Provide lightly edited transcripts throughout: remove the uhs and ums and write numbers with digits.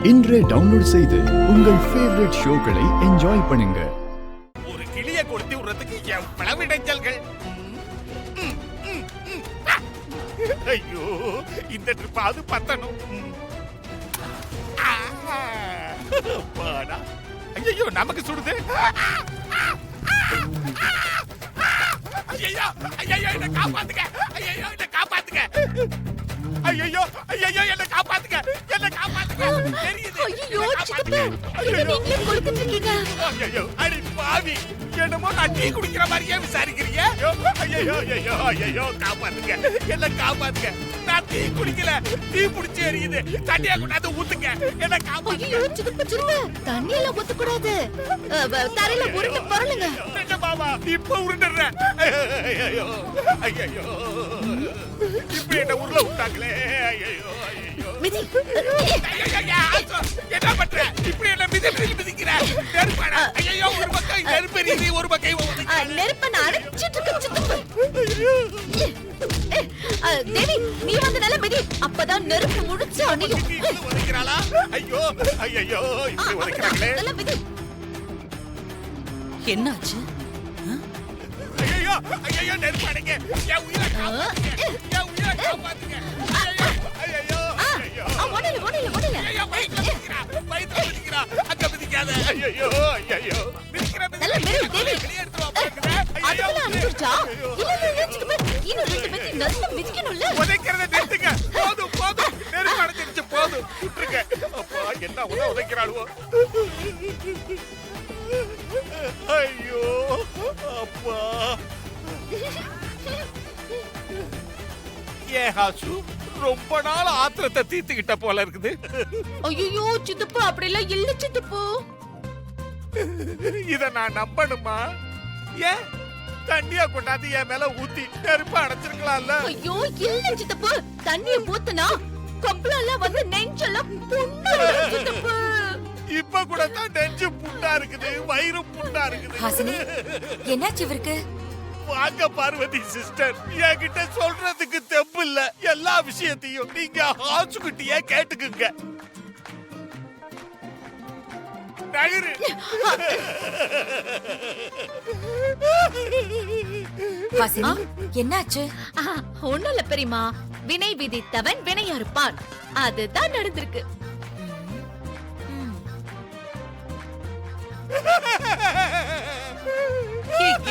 இன்றே டவுன்லோட் செய்து உங்கள் ஃபேவரட் ஷோக்களை என்ஜாய் பண்ணுங்க. ஒரு கிளிய கொடுத்து விடுறதுக்கு எவ்வளவு இடைஞ்சல்கள். ஐயோ, இந்த ட்ரிப் அது பத்தணும். ஐயோ, நமக்கு சுடுது. ஐயோ, ஐயோ, என்ன காப்பாத்துங்க. ஐயோ, என்ன காப்பாத்துங்க. ஐயோ, ஐயோ, என்ன காப்பாத்துங்க. என்ன காப்பாத்துங்க. தெரியுது. ஐயோ, சித்தப்பா, நீங்களே கொளுத்திட்டு இருக்கீங்க. ஐயோ, அடி பாவி. என்னமோ நான் டீ குடிக்கிற மாதிரியே விசாரிக்கிறீங்க. ஐயோ, ஐயோ, ஐயோ, காப்பாத்துங்க. என்ன காப்பாத்துங்க. நான் டீ குடிக்கல. டீ புடிச்சு எரியுது. தண்ணியா கொண்டாந்து ஊத்துங்க. என்ன காப்பாத்துங்க. ஐயோ, சித்தப்பா, தண்ணி எல்லாம் ஊத்த கூடாது. தரையில உருண்டு பரலுங்க. என்ன மாமா, இப்ப உருண்டுறேன். ஐயோ, ஐயோ, இப்ப என்ன உருள விட்டாங்களே. ஐயோ, ஐயோ, மிதி. என்ன பண்ற? இப்படி என்ன மிதிக்கிற? நெருப்பாடா. ஐயோ, ஒரு பக்கம் நெருப்பு எரியுது, ஒரு பக்கம் நெருப்ப நான் அணைச்சிட்டு இருக்க சித்தப்பா. தேவி, நீ வந்து நல்ல மிதி. அப்பதான் நெருப்பு முடிச்சு அணையும். உதைக்கிறாளா? ஐயோ, ஐயோ, இப்படி உதைக்கிறாங்களே. நல்ல மிதி. என்னாச்சு? ஐயோ, ஐயோ, நெருப்பு அணைங்க. என் உயிரை காப்பாத்துங்க. என் உயிரை காப்பாத்துங்க. ஐயோ, ஐயோ, ஐயோ. ஓடல. ஐயோ, வயித்துல மிதிக்கிறா. அங்க மிதிக்காத. ஐயோ, ஐயோ. மிதிக்கிற நல்ல மிதி, தேவி. வெளியே எடுத்து வா பாக்குறேன். அதுக்குள்ள அனுப்பிச்சா? இல்ல, சித்தப்பா, இன்னும் 2 மிதி நல்லா மிதிக்கணும்ல. உதைக்கிறத நிறுத்துங்க. போதும். நெருப்பு அணைஞ்சிருச்சு. போதும். விட்டுருங்க. அப்பா, என்ன உதைக்கிறாளுவோ. ஐயோ, அப்பா. ஹாசு, ரொம்ப நாள் ஆத்திரத்தை தீர்த்துக்கிட்ட போல இருக்குது. ஐயோ, சித்தப்பா, அப்படிலாம் இல்ல சித்தப்பா. இத நான் நம்பணுமா? ஏன் தண்ணியா கொண்டாந்து என் மேல ஊத்தி நெருப்பு அணைச்சிருக்கலாம்ல? ஐயோ, இல்ல சித்தப்பா, தண்ணிய ஊத்துனா கப்பலெல்லாம் வந்து நெஞ்செல்லாம் புண்ணாயிடும் சித்தப்பா. இப்ப கூட தான் நெஞ்சு புண்ணா இருக்குது, வயிறு புண்ணா இருக்குது. ஹாசினி, என்னாச்சு இவருக்கு? வாங்க பார்வதி சிஸ்டர், என்கிட்ட சொல்றதுக்கு தெம்பு இல்ல. எல்லா விஷயத்தையும் நீங்க ஹாசுகிட்டயே கேட்டுக்குங்க. நகரு. ஹாசினி, என்னாச்சு? ஒண்ணும் இல்ல பெரியமா, வினை விதித்தவன் வினை அறுப்பான். அதுதான் நடந்திருக்கு.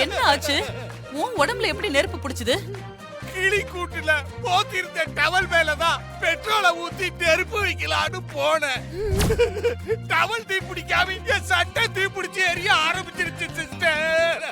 என்ன ஆச்சு? உன் உடம்புல எப்படி நெருப்பு பிடிச்சது? கிளி கூட்டுல போத்திருந்த டவல் மேலதான் பெட்ரோலை ஊத்தி நெருப்பு வைக்கலான்னு போனேன். டவல் தீ பிடிக்காம இங்க சட்டை தீ பிடிச்சு எரிய ஆரம்பிச்சிருச்சு சிஸ்டர்.